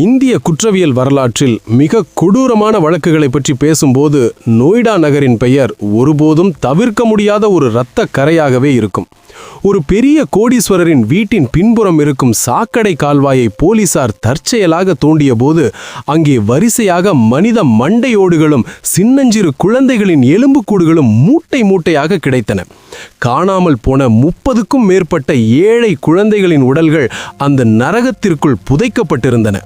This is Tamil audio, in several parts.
இந்திய குற்றவியல் வரலாற்றில் மிக கொடூரமான வழக்குகளை பற்றி பேசும்போது நொய்டா நகரின் பெயர் ஒருபோதும் தவிர்க்க முடியாத ஒரு இரத்த கரையாகவே இருக்கும். ஒரு பெரிய கோடீஸ்வரரின் வீட்டின் பின்புறம் இருக்கும் சாக்கடை கால்வாயை போலீசார் தற்செயலாக தோண்டிய போது அங்கே வரிசையாக மனித மண்டையோடுகளும் சின்னஞ்சிறு குழந்தைகளின் எலும்புக்கூடுகளும் மூட்டை மூட்டையாக கிடைத்தன. காணாமல் போன 30க்கும் மேற்பட்ட ஏழை குழந்தைகளின் உடல்கள் அந்த நரகத்திற்குள் புதைக்கப்பட்டிருந்தன.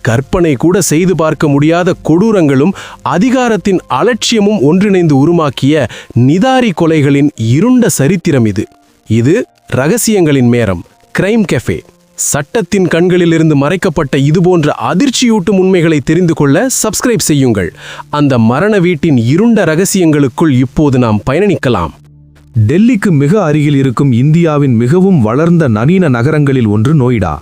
கற்பனை கூட செய்து பார்க்க முடியாத கொடூரங்களும் அதிகாரத்தின் அலட்சியமும் ஒன்றிணைந்து உருவாக்கிய நிதாரி கொலைகளின் இருண்ட சரித்திரம் இது. இது ரகசியங்களின் நேரம், கிரைம் கஃபே. சட்டத்தின் கண்களிலிருந்து மறைக்கப்பட்ட இதுபோன்ற அதிர்ச்சியூட்டும் உண்மைகளை தெரிந்து கொள்ள சப்ஸ்கிரைப் செய்யுங்கள். அந்த மரண வீட்டின் இருண்ட ரகசியங்களுக்குள் இப்போது நாம் பயணிக்கலாம். டெல்லிக்கு மிக அருகில் இருக்கும் இந்தியாவின் மிகவும் வளர்ந்த நவீன நகரங்களில் ஒன்று நொய்டா.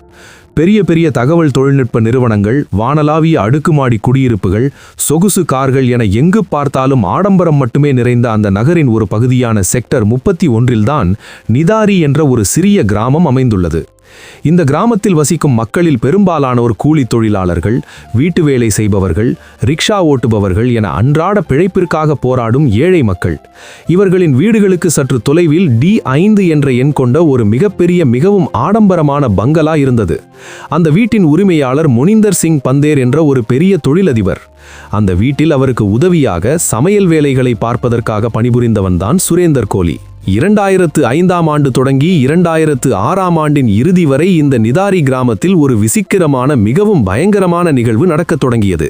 பெரிய பெரிய தகவல் தொழில்நுட்ப நிறுவனங்கள், வானளாவிய அடுக்குமாடி குடியிருப்புகள், சொகுசு கார்கள் என எங்கு பார்த்தாலும் ஆடம்பரம் மட்டுமே நிறைந்த அந்த நகரின் ஒரு பகுதியான செக்டர் 31 நிதாரி என்ற ஒரு சிறிய கிராமம் அமைந்துள்ளது. இந்த கிராமத்தில் வசிக்கும் மக்களில் பெரும்பாலானோர் கூலி தொழிலாளர்கள், வீட்டு வேலை செய்பவர்கள், ரிக்ஷா ஓட்டுபவர்கள் என அன்றாட பிழைப்பிற்காக போராடும் ஏழை மக்கள். இவர்களின் வீடுகளுக்கு சற்று தொலைவில் D5 என்ற எண் கொண்ட ஒரு மிகப்பெரிய மிகவும் ஆடம்பரமான பங்களா இருந்தது. அந்த வீட்டின் உரிமையாளர் மொனிந்தர் சிங் பந்தேர் என்ற ஒரு பெரிய தொழிலதிபர். அந்த வீட்டில் அவருக்கு உதவியாக சமையல் வேலைகளை பார்ப்பதற்காக பணிபுரிந்தவன்தான் சுரேந்தர் கோலி. 2005 ஆண்டு தொடங்கி 2006 இறுதி வரை இந்த நிதாரி கிராமத்தில் ஒரு விசித்திரமான மிகவும் பயங்கரமான நிகழ்வு நடக்கத் தொடங்கியது.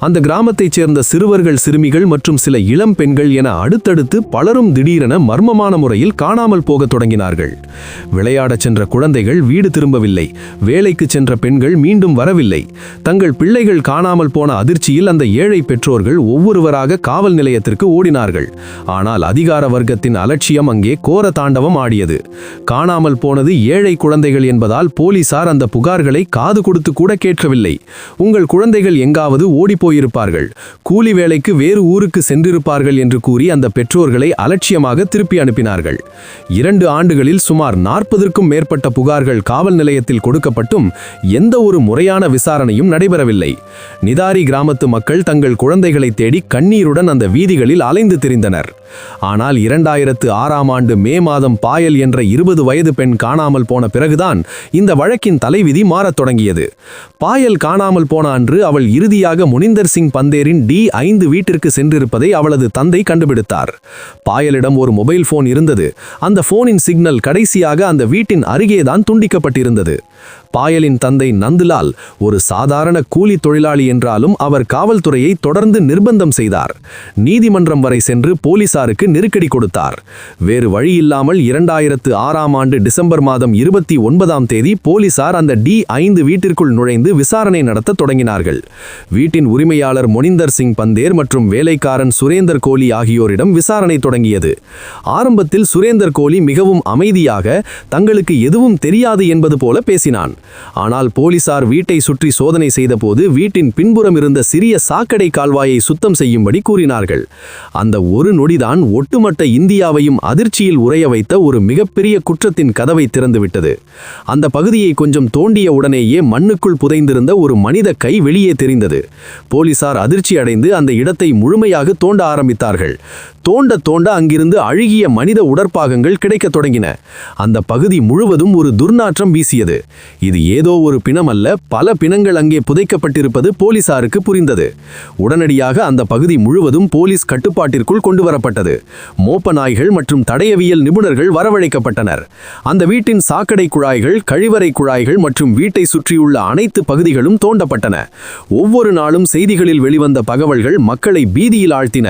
அந்த கிராமத்தைச் சேர்ந்த சிறுவர்கள், சிறுமிகள் மற்றும் சில இளம் பெண்கள் என அடுத்தடுத்து பலரும் திடீரென மர்மமான முறையில் காணாமல் போகத் தொடங்கினார்கள். விளையாடச் சென்ற குழந்தைகள் வீடு திரும்பவில்லை. வேலைக்கு சென்ற பெண்கள் மீண்டும் வரவில்லை. தங்கள் பிள்ளைகள் காணாமல் போன அதிர்ச்சியில் அந்த ஏழை பெற்றோர்கள் ஒவ்வொருவராக காவல் நிலையத்திற்கு ஓடினார்கள். ஆனால் அதிகார வர்க்கத்தின் அலட்சியம் அங்கே கோர தாண்டவம் ஆடியது. காணாமல் போனது ஏழை குழந்தைகள் என்பதால் போலீசார் அந்த புகார்களை காது கொடுத்து கூட கேட்கவில்லை. உங்கள் குழந்தைகள் எங்காவது ஓடிப்போயிருப்பார்கள், கூலி வேலைக்கு வேறு ஊருக்கு சென்றிருப்பார்கள் என்று கூறி அந்த பெற்றோர்களை அலட்சியமாக திருப்பி அனுப்பினார்கள். 2 ஆண்டுகளில் சுமார் 40க்கும் மேற்பட்ட புகார்கள் காவல் நிலையத்தில் கொடுக்கப்பட்டும் எந்த ஒரு முறையான விசாரணையும் நடைபெறவில்லை. நிதாரி கிராமத்து மக்கள் தங்கள் குழந்தைகளை தேடி கண்ணீருடன் அந்த வீதிகளில் அலைந்து திரிந்தனர். ஆனால் 2006 ஆண்டு மே மாதம் பாயல் என்ற 20 வயது பெண் காணாமல் போன பிறகுதான் இந்த வழக்கின் தலைவிதி மாறத் தொடங்கியது. பாயல் காணாமல் போன அன்று அவள் இறுதியாக மொனிந்தர் சிங் பந்தேரின் D5 வீட்டிற்கு சென்றிருப்பதை அவளது தந்தை கண்டுபிடித்தார். பாயலிடம் ஒரு மொபைல் போன் இருந்தது. அந்த போனின் சிக்னல் கடைசியாக அந்த வீட்டின் அருகேதான் துண்டிக்கப்பட்டிருந்தது. பாயலின் தந்தை நந்துலால் ஒரு சாதாரண கூலி தொழிலாளி என்றாலும் அவர் காவல்துறையை தொடர்ந்து நிர்பந்தம் செய்தார். நீதிமன்றம் வரை சென்று போலீசாருக்கு நெருக்கடி கொடுத்தார். வேறு வழியில்லாமல் 2006 ஆண்டு டிசம்பர் மாதம் 29 போலீசார் அந்த D5 வீட்டிற்குள் நுழைந்து விசாரணை நடத்த தொடங்கினார்கள். வீட்டின் உரிமையாளர் மொனிந்தர் சிங் பந்தேர் மற்றும் வேலைக்காரன் சுரேந்தர் கோலி ஆகியோரிடம் விசாரணை தொடங்கியது. ஆரம்பத்தில் சுரேந்தர் கோலி மிகவும் அமைதியாக தங்களுக்கு எதுவும் தெரியாது என்பது போல பேசினான். ஆனால் போலீசார் வீட்டை சுற்றி சோதனை செய்தபோது வீட்டின் பின்புறம் இருந்த சிறிய சாக்கடை கால்வாயை சுத்தம் செய்யும்படி கூறினார்கள். அந்த ஒரு நொடிதான் ஒட்டுமொத்த இந்தியாவையும் அதிர்ச்சியில் உறைய வைத்த ஒரு மிகப்பெரிய குற்றத்தின் கதவை திறந்துவிட்டது. அந்த பகுதியை கொஞ்சம் தோண்டிய உடனேயே மண்ணுக்குள் புதைந்திருந்த ஒரு மனித கை வெளியே தெரிந்தது. போலீசார் அதிர்ச்சி அடைந்து அந்த இடத்தை முழுமையாக தோண்ட ஆரம்பித்தார்கள். தோண்ட தோண்ட அங்கிருந்து அழுகிய மனித உடற்பாகங்கள் கிடைக்கத் தொடங்கின. அந்த பகுதி முழுவதும் ஒரு துர்நாற்றம் வீசியது. இது ஏதோ ஒரு பிணம் அல்ல, பல பிணங்கள் அங்கே புதைக்கப்பட்டிருப்பது போலீசாருக்கு புரிந்தது. உடனடியாக அந்த பகுதி முழுவதும் போலீஸ் கட்டுப்பாட்டிற்குள் கொண்டு வரப்பட்டது. மோப்ப நாய்கள் மற்றும் தடயவியல் நிபுணர்கள் வரவழைக்கப்பட்டனர். அந்த வீட்டின் சாக்கடை குழாய்கள், கழிவறை குழாய்கள் மற்றும் வீட்டை சுற்றியுள்ள அனைத்து பகுதிகளும் தோண்டப்பட்டன. ஒவ்வொரு நாளும் செய்திகளில் வெளிவந்த தகவல்கள் மக்களை பீதியில் ஆழ்த்தின.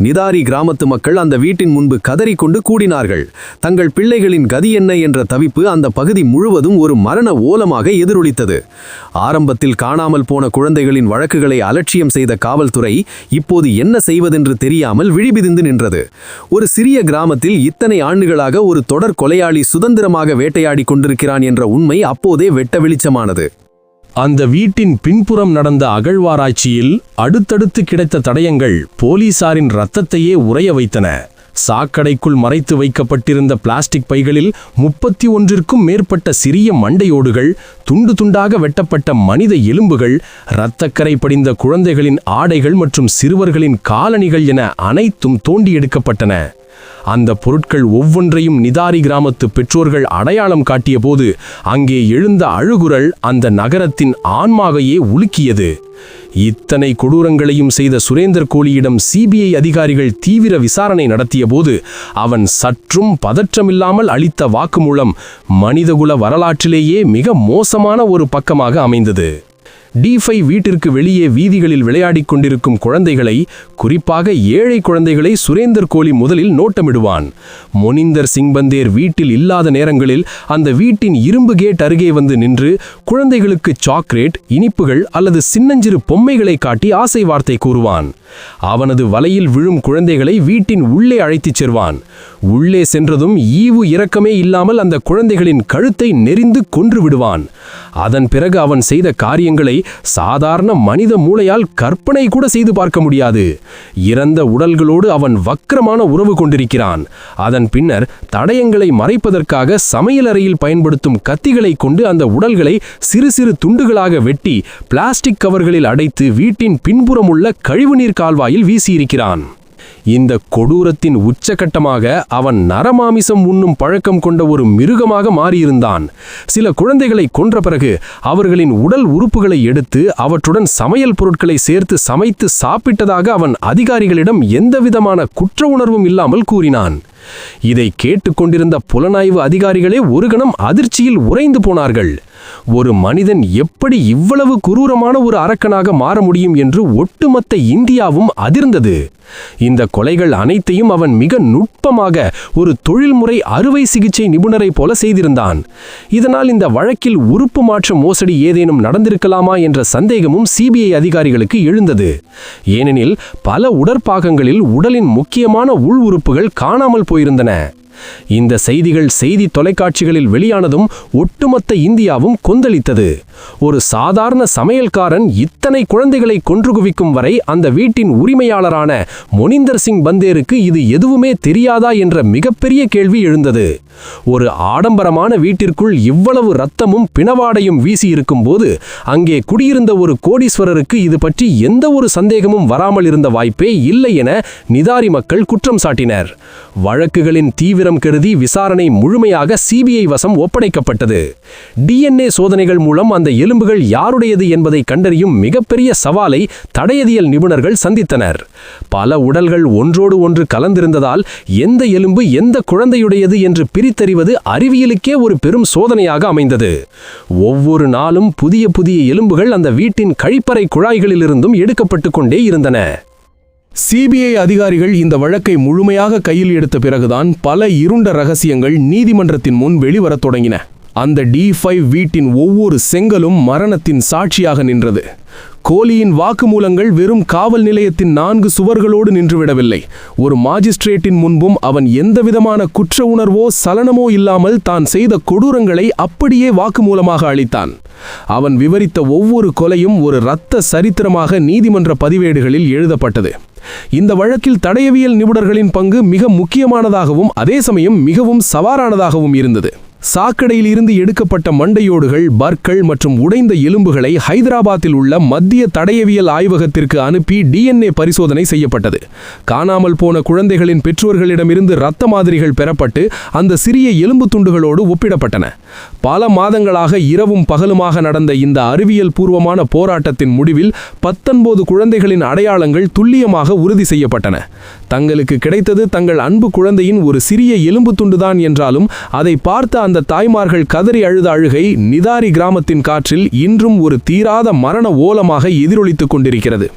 நிதாரி கிராமத்து மக்கள் அந்த வீட்டின் முன்பு கதறிக்கொண்டு கூடினார்கள். தங்கள் பிள்ளைகளின் கதி என்ன என்ற தவிப்பு அந்த பகுதி முழுவதும் ஒரு மரண ஓலமாக எதிரொலித்தது. ஆரம்பத்தில் காணாமல் போன குழந்தைகளின் வழக்குகளை அலட்சியம் செய்த காவல்துறை இப்போது என்ன செய்வதென்று தெரியாமல் விழிபிதிந்து நின்றது. ஒரு சிறிய கிராமத்தில் இத்தனை ஆண்டுகளாக ஒரு தொடர் கொலையாளி சுதந்திரமாக வேட்டையாடி கொண்டிருக்கிறான் என்ற உண்மை அப்போதே வெட்ட வெளிச்சமானது. அந்த வீட்டின் பின்புறம் நடந்த அகழ்வாராய்ச்சியில் அடுத்தடுத்து கிடைத்த தடயங்கள் போலீசாரின் இரத்தத்தையே உறைய வைத்தன. சாக்கடைக்குள் மறைத்து வைக்கப்பட்டிருந்த பிளாஸ்டிக் பைகளில் 31க்கும் மேற்பட்ட சிறிய மண்டையோடுகள், துண்டு துண்டாக வெட்டப்பட்ட மனித எலும்புகள், இரத்தக்கரை படிந்த குழந்தைகளின் ஆடைகள் மற்றும் சிறுவர்களின் காலணிகள் என அனைத்தும் தோண்டி எடுக்கப்பட்டன. அந்த பொருட்கள் ஒவ்வொன்றையும் நிதாரி கிராமத்து பெற்றோர்கள் அடையாளம் காட்டிய போது அங்கே எழுந்த அழுகுரல் அந்த நகரத்தின் ஆன்மாவையே உலுக்கியது. இத்தனை கொடூரங்களையும் செய்த சுரேந்தர் கோலியிடம் சிபிஐ அதிகாரிகள் தீவிர விசாரணை நடத்திய போது அவன் சற்றும் பதற்றமில்லாமல் அளித்த வாக்குமூலம் மனிதகுல வரலாற்றிலேயே மிக மோசமான ஒரு பக்கமாக அமைந்தது. D5 வீட்டிற்கு வெளியே வீதிகளில் விளையாடிக் கொண்டிருக்கும் குழந்தைகளை, குறிப்பாக ஏழை குழந்தைகளை சுரேந்தர் கோலி முதலில் நோட்டமிடுவான். மொனிந்தர் சிங் பந்தேர் வீட்டில் இல்லாத நேரங்களில் அந்த வீட்டின் இரும்பு கேட் அருகே வந்து நின்று குழந்தைகளுக்கு சாக்லேட், இனிப்புகள் அல்லது சின்னஞ்சிறு பொம்மைகளை காட்டி ஆசை வார்த்தை கூறுவான். அவனது வலையில் விழும் குழந்தைகளை வீட்டின் உள்ளே அழைத்துச் செல்வான். உள்ளே சென்றதும் ஈவு இரக்கமே இல்லாமல் அந்த குழந்தைகளின் கழுத்தை நெரிந்து கொன்று விடுவான். அதன் பிறகு அவன் செய்த காரியங்களை சாதாரண மனித மூளையால் கற்பனை கூட செய்து பார்க்க முடியாது. இறந்த உடல்களோடு அவன் வக்கிரமான உறவு கொண்டிருக்கிறான். அதன் பின்னர் தடயங்களை மறைப்பதற்காக சமையலறையில் பயன்படுத்தும் கத்திகளை கொண்டு அந்த உடல்களை சிறு சிறு துண்டுகளாக வெட்டி பிளாஸ்டிக் கவர்களில் அடைத்து வீட்டின் பின்புறம் உள்ள கழிவுநீர் கால்வாயில் வீசியிருக்கிறான். இந்த கொடூரத்தின் உச்சகட்டமாக அவன் நரமாமிசம் உண்ணும் பழக்கம் கொண்ட ஒரு மிருகமாக மாறியிருந்தான். சில குழந்தைகளை கொன்ற பிறகு அவர்களின் உடல் உறுப்புகளை எடுத்து அவற்றுடன் சமையல் பொருட்களை சேர்த்து சமைத்து சாப்பிட்டதாக அவன் அதிகாரிகளிடம் எந்தவிதமான குற்ற உணர்வும் இல்லாமல் கூறினான். இதை கேட்டுக்கொண்டிருந்த புலனாய்வு அதிகாரிகளே ஒரு கணம் அதிர்ச்சியில் உறைந்து போனார்கள். ஒரு மனிதன் எப்படி இவ்வளவு குரூரமான ஒரு அரக்கனாக மாற முடியும் என்று ஒட்டுமொத்த இந்தியாவும் அதிர்ந்தது. இந்த கொலைகள் அனைத்தையும் அவன் மிக நுட்பமாக ஒரு தொழில்முறை அறுவை சிகிச்சை நிபுணரை போல செய்திருந்தான். இதனால் இந்த வழக்கில் உறுப்பு மாற்ற மோசடி ஏதேனும் நடந்திருக்கலாமா என்ற சந்தேகமும் சிபிஐ அதிகாரிகளுக்கு எழுந்தது. ஏனெனில் பல உடற்பாகங்களில் உடலின் முக்கியமான உள் உறுப்புகள் காணாமல் போயிருந்தன. இந்த செய்திகள் செய்தி தொலைக்காட்சிகளில் வெளியானதும் ஒட்டுமொத்த இந்தியாவும் கொந்தளித்தது. ஒரு சாதாரண சமையல்காரன் இத்தனை குழந்தைகளை கொன்று குவிக்கும் வரை அந்த வீட்டின் உரிமையாளரான மொனிந்தர் சிங் பந்தேருக்கு இது எதுவுமே தெரியாதா என்ற மிகப்பெரிய கேள்வி எழுந்தது. ஒரு ஆடம்பரமான வீட்டிற்குள் இவ்வளவு இரத்தமும் பிணவாடையும் வீசியிருக்கும் போது அங்கே குடியிருந்த ஒரு கோடீஸ்வரருக்கு இது பற்றி எந்த ஒரு சந்தேகமும் வராமல் இருந்த வாய்ப்பே இல்லை என நிதாரி மக்கள் குற்றம் சாட்டினர். வழக்குகளின் தீவிரம் கருதி விசாரணை முழுமையாக சிபிஐ வசம் ஒப்படைக்கப்பட்டது. DNA சோதனைகள் மூலம் அந்த எலும்புகள் யாருடையது என்பதை கண்டறியும் மிகப்பெரிய சவாலை தடயவியல் நிபுணர்கள் சந்தித்தனர். பல உடல்கள் ஒன்றோடு ஒன்று கலந்திருந்ததால் எந்த எலும்பு எந்த குழந்தையுடையது என்று பிரித்தறிவது அறிவியலுக்கே ஒரு பெரும் சோதனையாக அமைந்தது. ஒவ்வொரு நாளும் புதிய புதிய எலும்புகள் அந்த வீட்டின் கழிப்பறை குழாய்களிலிருந்தும் எடுக்கப்பட்டு கொண்டே இருந்தன. சிபிஐ அதிகாரிகள் இந்த வழக்கை முழுமையாக கையில் எடுத்த பிறகுதான் பல இருண்ட ரகசியங்கள் நீதிமன்றத்தின் முன் வெளிவரத் தொடங்கின. அந்த D5 வீட்டின் ஒவ்வொரு செங்கலும் மரணத்தின் சாட்சியாக நின்றது. கோலியின் வாக்குமூலங்கள் வெறும் காவல் நிலையத்தின் 4 சுவர்களோடு நின்றுவிடவில்லை. ஒரு மாஜிஸ்ட்ரேட்டின் முன்பும் அவன் எந்தவிதமான குற்ற உணர்வோ சலனமோ இல்லாமல் தான் செய்த கொடூரங்களை அப்படியே வாக்குமூலமாக அளித்தான். அவன் விவரித்த ஒவ்வொரு கொலையும் ஒரு இரத்த சரித்திரமாக நீதிமன்ற பதிவேடுகளில் எழுதப்பட்டது. இந்த வழக்கில் தடயவியல் நிபுணர்களின் பங்கு மிக முக்கியமானதாகவும் அதே சமயம் மிகவும் சவாலானதாகவும் இருந்தது. சாக்கடையில் இருந்து எடுக்கப்பட்ட மண்டையோடுகள், பற்கள் மற்றும் உடைந்த எலும்புகளை ஹைதராபாத்தில் உள்ள மத்திய தடயவியல் ஆய்வகத்திற்கு அனுப்பி DNA பரிசோதனை செய்யப்பட்டது. காணாமல் போன குழந்தைகளின் பெற்றோர்களிடமிருந்து இரத்த மாதிரிகள் பெறப்பட்டு அந்த சிறிய எலும்பு துண்டுகளோடு ஒப்பிடப்பட்டன. பல மாதங்களாக இரவும் பகலுமாக நடந்த இந்த அறிவியல் பூர்வமான போராட்டத்தின் முடிவில் 19 குழந்தைகளின் அடையாளங்கள் துல்லியமாக உறுதி செய்யப்பட்டன. தங்களுக்கு கிடைத்தது தங்கள் அன்பு குழந்தையின் ஒரு சிறிய எலும்பு துண்டுதான் என்றாலும் அதை பார்த்த அந்த தாய்மார்கள் கதறி அழுத அழுகை நிதாரி கிராமத்தின் காற்றில் இன்றும் ஒரு தீராத மரண ஓலமாக எதிரொலித்துக் கொண்டிருக்கிறது.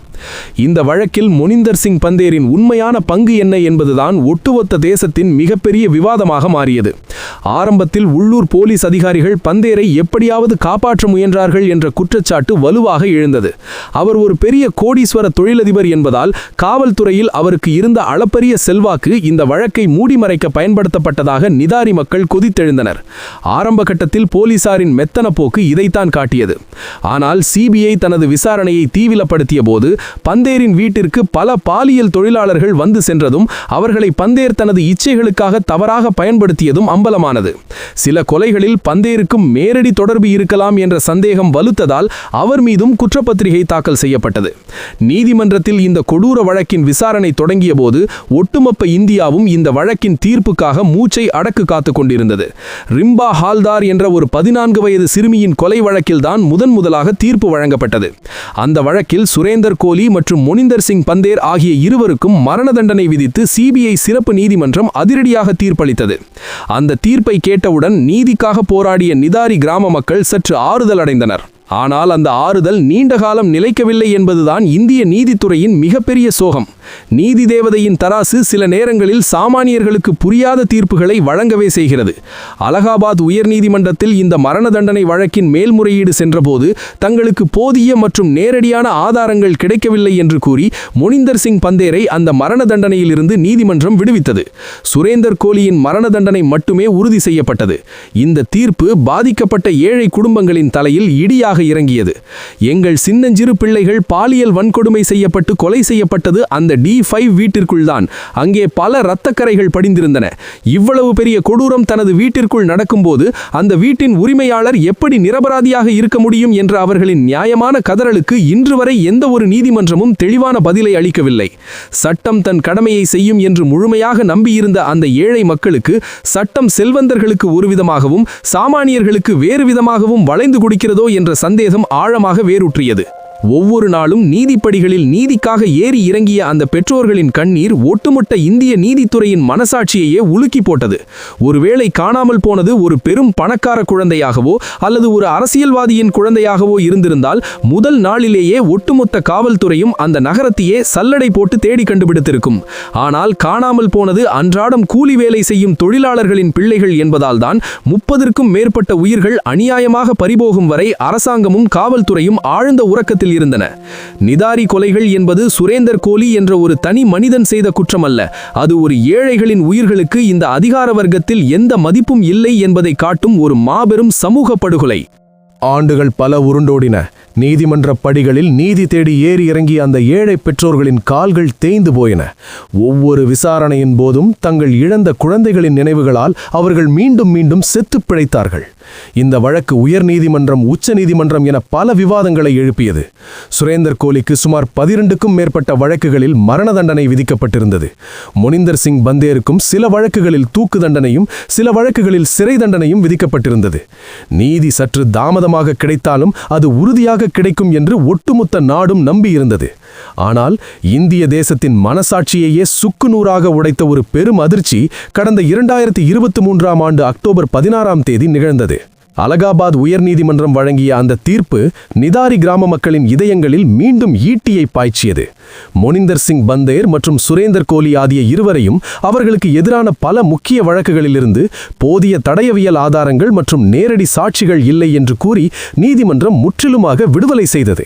இந்த வழக்கில் மொனிந்தர் சிங் பந்தேரின் உண்மையான பங்கு என்ன என்பதுதான் ஒட்டுமொத்த தேசத்தின் மிகப்பெரிய விவாதமாக மாறியது. ஆரம்பத்தில் உள்ளூர் போலீஸ் அதிகாரிகள் பந்தேரை எப்படியாவது காப்பாற்ற முயன்றார்கள் என்ற குற்றச்சாட்டு வலுவாக எழுந்தது. அவர் ஒரு பெரிய கோடீஸ்வர தொழிலதிபர் என்பதால் காவல்துறையில் அவருக்கு இருந்த அளப்பரிய செல்வாக்கு இந்த வழக்கை மூடிமறைக்க பயன்படுத்தப்பட்டதாக நிதாரி மக்கள் கொதித்தெழுந்தனர். ஆரம்ப கட்டத்தில் போலீசாரின் மெத்தன போக்கு இதைத்தான் காட்டியது. ஆனால் சிபிஐ தனது விசாரணையை தீவிரப்படுத்திய போது பந்தேரின் வீட்டிற்கு பல பாலியல் தொழிலாளர்கள் வந்து சென்றதும் அவர்களை பந்தேர் தனது இச்சைகளுக்காக தவறாக பயன்படுத்தியதும் அம்பலமானது. சில கொலைகளில் பந்தேருக்கும் நேரடி தொடர்பு இருக்கலாம் என்ற சந்தேகம் வலுத்ததால் அவர் மீதும் குற்றப்பத்திரிகை தாக்கல் செய்யப்பட்டது. நீதிமன்றத்தில் இந்த கொடூர வழக்கின் விசாரணை தொடங்கிய போது ஒட்டுமொத்த இந்தியாவும் இந்த வழக்கின் தீர்ப்புக்காக மூச்சை அடக்கு காத்து கொண்டிருந்தது. ரிம்பா ஹால்தார் என்ற ஒரு 14 வயது சிறுமியின் கொலை வழக்கில்தான் முதலாக தீர்ப்பு வழங்கப்பட்டது. அந்த வழக்கில் சுரேந்தர் கோலி மற்றும் மொனிந்தர் சிங் பந்தேர் ஆகிய இருவருக்கும் மரண தண்டனை விதித்து சிபிஐ சிறப்பு நீதிமன்றம் அதிரடியாக தீர்ப்பளித்தது. அந்த தீர்ப்பை கேட்டவுடன் நீதிக்காக போராடிய நிதாரி கிராம மக்கள் சற்று ஆறுதல் அடைந்தனர். ஆனால் அந்த ஆறுதல் நீண்ட காலம் நிலைக்கவில்லை என்பதுதான் இந்திய நீதித்துறையின் மிகப்பெரிய சோகம். நீதி தேவதையின் தராசு சில நேரங்களில் சாமானியர்களுக்கு புரியாத தீர்ப்புகளை வழங்கவே செய்கிறது. அலகாபாத் உயர்நீதிமன்றத்தில் இந்த மரண தண்டனை வழக்கின் மேல்முறையீடு சென்றபோது தங்களுக்கு போதிய மற்றும் நேரடியான ஆதாரங்கள் கிடைக்கவில்லை என்று கூறி மொனிந்தர் சிங் பந்தேரை அந்த மரண தண்டனையிலிருந்து நீதிமன்றம் விடுவித்தது. சுரேந்தர் கோலியின் மரண தண்டனை மட்டுமே உறுதி செய்யப்பட்டது. இந்த தீர்ப்பு பாதிக்கப்பட்ட ஏழை குடும்பங்களின் தலையில் இடியாக இறங்கியது. எங்கள் சின்னஞ்சிறு பிள்ளைகள் பாலியல் வன்கொடுமை செய்யப்பட்டு கொலை செய்யப்பட்டது அந்த D5 வீட்டிற்குள் தான். அங்கே பல இரத்தக்கரைகள் படிந்திருந்தன. இவ்வளவு பெரிய கொடூரம் தனது வீட்டிற்குள் நடக்கும்போது அந்த வீட்டின் உரிமையாளர் எப்படி நிரபராதியாக இருக்க முடியும் என்ற அவர்களின் நியாயமான கதறலுக்கு இன்று வரை எந்த ஒரு நீதிமன்றமும் தெளிவான பதிலை அளிக்கவில்லை. சட்டம் தன் கடமையை செய்யும் என்று முழுமையாக நம்பியிருந்த அந்த ஏழை மக்களுக்கு சட்டம் செல்வந்தர்களுக்கு ஒரு விதமாகவும் சாமானியர்களுக்கு வேறு விதமாகவும் வளைந்து கொடுக்கிறதோ என்ற சந்தேகம் ஆழமாக வேரூற்றியது. ஒவ்வொரு நாளும் நீதிப்படிகளில் நீதிக்காக ஏறி இறங்கிய அந்த பெற்றோர்களின் கண்ணீர் ஒட்டுமொத்த இந்திய நீதித்துறையின் மனசாட்சியையே உலுக்கி போட்டது. ஒருவேளை காணாமல் போனது ஒரு பெரும் பணக்கார குழந்தையாகவோ அல்லது ஒரு அரசியல்வாதியின் குழந்தையாகவோ இருந்திருந்தால் முதல் நாளிலேயே ஒட்டுமொத்த காவல்துறையும் அந்த நகரத்தையே சல்லடை போட்டு தேடி கண்டுபிடித்திருக்கும். ஆனால் காணாமல் போனது அன்றாடம் கூலி வேலை செய்யும் தொழிலாளர்களின் பிள்ளைகள் என்பதால் தான் 30க்கும் மேற்பட்ட உயிர்கள் அநியாயமாக பறிபோகும் வரை அரசாங்கமும் காவல்துறையும் ஆழ்ந்த உறக்கத்தில் இருந்தன. நிதாரி கொலைகள் என்பது சுரேந்தர் கோலி என்ற ஒரு தனி மனிதன் செய்த குற்றம் அல்ல. அது ஒரு ஏழைகளின் உயிர்களுக்கு இந்த அதிகார வர்க்கத்தில் எந்த மதிப்பும் இல்லை என்பதை காட்டும் ஒரு மாபெரும் சமூக படுகொலை. ஆண்டுகள் பல உருண்டோடின. நீதிமன்ற படிகளில் நீதி தேடி ஏறி இறங்கிய அந்த ஏழை பெற்றோர்களின் கால்கள் தேய்ந்து போயின. ஒவ்வொரு விசாரணையின் போதும் தங்கள் இழந்த குழந்தைகளின் நினைவுகளால் அவர்கள் மீண்டும் மீண்டும் செத்துப் பிழைத்தார்கள். இந்த வழக்கு உயர் நீதிமன்றம் உச்ச நீதிமன்றம் என பல விவாதங்களை எழுப்பியது. சுரேந்தர் கோலிக்கு சுமார் 12க்கும் மேற்பட்ட வழக்குகளில் மரண தண்டனை விதிக்கப்பட்டிருந்தது. மொனிந்தர் சிங் பந்தேருக்கும் சில வழக்குகளில் தூக்கு தண்டனையும் சில வழக்குகளில் சிறை தண்டனையும் விதிக்கப்பட்டிருந்தது. நீதி சற்று தாமதமாக கிடைத்தாலும் அது உறுதியாக கிடைக்கும் என்று ஒட்டுமொத்த நாடும் நம்பியிருந்தது. ஆனால் இந்திய தேசத்தின் மனசாட்சியையே சுக்குநூறாக உடைத்த ஒரு பெரும் அதிர்ச்சி கடந்த 2023ஆம் ஆண்டு அக்டோபர் 16ஆம் தேதி நிகழ்ந்தது. அலகாபாத் உயர்நீதிமன்றம் வழங்கிய அந்த தீர்ப்பு நிதாரி கிராம மக்களின் இதயங்களில் மீண்டும் ஈட்டியை பாய்ச்சியது. மொனிந்தர் சிங் பந்தேர் மற்றும் சுரேந்தர் கோலி ஆகிய இருவரையும் அவர்களுக்கு எதிரான பல முக்கிய வழக்குகளிலிருந்து போதிய தடயவியல் ஆதாரங்கள் மற்றும் நேரடி சாட்சிகள் இல்லை என்று கூறி நீதிமன்றம் முற்றிலுமாக விடுதலை செய்தது.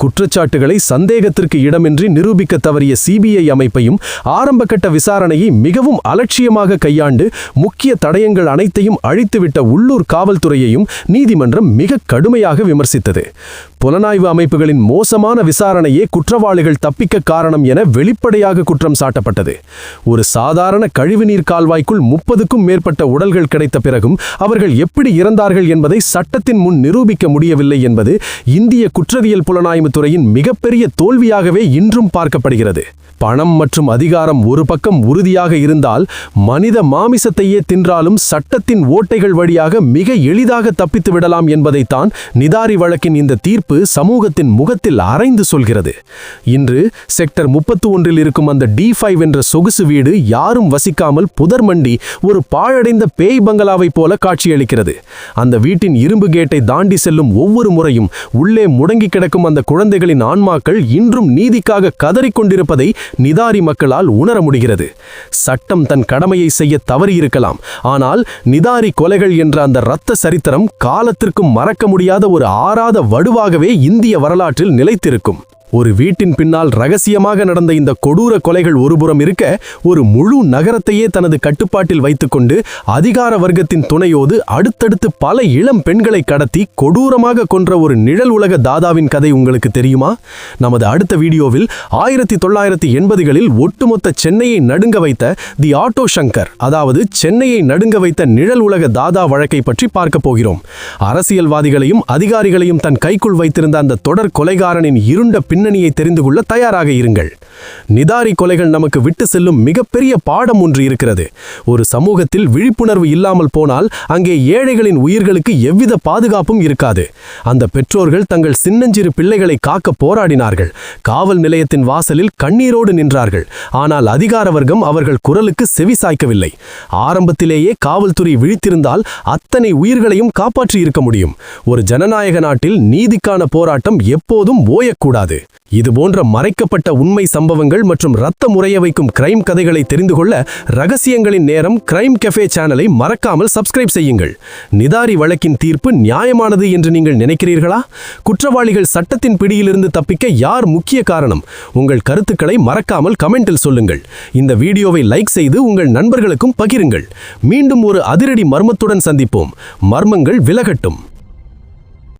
குற்றச்சாட்டுகளை சந்தேகத்திற்கு இடமின்றி நிரூபிக்க தவறிய சிபிஐ அமைப்பையும் ஆரம்பகட்ட விசாரணையை மிகவும் அலட்சியமாக கையாண்டு முக்கிய தடயங்கள் அனைத்தையும் அழித்துவிட்ட உள்ளூர் காவல்துறையையும் நீதிமன்றம் மிக கடுமையாக விமர்சித்தது. புலனாய்வு அமைப்புகளின் மோசமான விசாரணையே குற்றவாளிகள் தப்பிக்க காரணம் என வெளிப்படையாக குற்றம் சாட்டப்பட்டது. ஒரு சாதாரண கழிவுநீர் கால்வாய்க்குள் 30க்கும் மேற்பட்ட உடல்கள் கிடைத்த பிறகும் அவர்கள் எப்படி இறந்தார்கள் என்பதை சட்டத்தின் முன் நிரூபிக்க முடியவில்லை என்பது இந்திய குற்றவியல் புலனாய்வு துறையின் மிகப்பெரிய தோல்வியாகவே இன்றும் பார்க்கப்படுகிறது. பணம் மற்றும் அதிகாரம் ஒரு பக்கம் உறுதியாக இருந்தால் மனித மாமிசத்தையே தின்றாலும் சட்டத்தின் ஓட்டைகள் வழியாக மிக எளிதாக தப்பித்து விடலாம் என்பதைத்தான் நிதாரி வழக்கின் இந்த தீர்ப்பு சமூகத்தின் முகத்தில் அரைந்து சொல்கிறது. இன்று செக்டர் 31 இருக்கும் அந்த D5 என்ற சொகுசு வீடு யாரும் வசிக்காமல் புதர்மண்டி ஒரு பாழடைந்த பேய் பங்களாவைப் போல காட்சியளிக்கிறது. அந்த வீட்டின் இரும்பு கேட்டை தாண்டி செல்லும் ஒவ்வொரு முறையும் உள்ளே முடங்கி கிடக்கும் அந்த குழந்தைகளின் ஆன்மாக்கள் இன்றும் நீதிக்காக கதறிக்கொண்டிருப்பதை நிதாரி மக்களால் உணர முடிகிறது. சட்டம் தன் கடமையை செய்ய தவறியிருக்கலாம், ஆனால் நிதாரி கொலைகள் என்ற அந்த இரத்த சரித்திரம் காலத்திற்கும் மறக்க முடியாத ஒரு ஆறாத வடுவாகவே இந்திய வரலாற்றில் நிலைத்திருக்கும். ஒரு வீட்டின் பின்னால் ரகசியமாக நடந்த இந்த கொடூர கொலைகள் ஒருபுறம் இருக்க, ஒரு முழு நகரத்தையே தனது கட்டுப்பாட்டில் வைத்துக்கொண்டு அதிகார வர்க்கத்தின் துணையோடு அடுத்தடுத்து பல இளம் பெண்களை கடத்தி கொடூரமாக கொன்ற ஒரு நிழல் உலக தாதாவின் கதை உங்களுக்கு தெரியுமா? நமது அடுத்த வீடியோவில் 1980களில் ஒட்டுமொத்த சென்னையை நடுங்க வைத்த தி ஆட்டோ சங்கர், அதாவது சென்னையை நடுங்க வைத்த நிழல் உலக தாதா வழக்கை பற்றி பார்க்க போகிறோம். அரசியல்வாதிகளையும் அதிகாரிகளையும் தன் கைக்குள் வைத்திருந்த அந்த தொடர் கொலைகாரனின் இருண்ட பின்னணியை தெரிந்து கொள்ள தயாராக இருங்கள். நிதாரி கொலைகள் நமக்கு விட்டு செல்லும் மிகப்பெரிய பாடம் ஒன்று இருக்கிறது. ஒரு சமூகத்தில் விழிப்புணர்வு இல்லாமல் போனால் அங்கே ஏழைகளின் உயிர்களுக்கு எவ்வித பாதுகாப்பும் இருக்காது. அந்த பெற்றோர்கள் தங்கள் சின்னஞ்சிறு பிள்ளைகளை காக்க போராடினார்கள். காவல் நிலையத்தின் வாசலில் கண்ணீரோடு நின்றார்கள். ஆனால் அதிகார வர்க்கம் அவர்கள் குரலுக்கு செவி சாய்க்கவில்லை. ஆரம்பத்திலேயே காவல்துறை விழித்திருந்தால் அத்தனை உயிர்களையும் காப்பாற்றி இருக்க முடியும். ஒரு ஜனநாயக நாட்டில் நீதிக்கான போராட்டம் எப்போதும் ஓயக்கூடாது. இதுபோன்ற மறைக்கப்பட்ட உண்மை சம்பவங்கள் மற்றும் இரத்த முறைய வைக்கும் கிரைம் கதைகளை தெரிந்து கொள்ள ரகசியங்களின் நேரம் கிரைம் கஃபே சேனலை மறக்காமல் சப்ஸ்கிரைப் செய்யுங்கள். நிதாரி வழக்கின் தீர்ப்பு நியாயமானது என்று நீங்கள் நினைக்கிறீர்களா? குற்றவாளிகள் சட்டத்தின் பிடியிலிருந்து தப்பிக்க யார் முக்கிய காரணம்? உங்கள் கருத்துக்களை மறக்காமல் கமெண்டில் சொல்லுங்கள். இந்த வீடியோவை லைக் செய்து உங்கள் நண்பர்களுக்கும் பகிருங்கள். மீண்டும் ஒரு அதிரடி மர்மத்துடன் சந்திப்போம். மர்மங்கள் விலகட்டும்.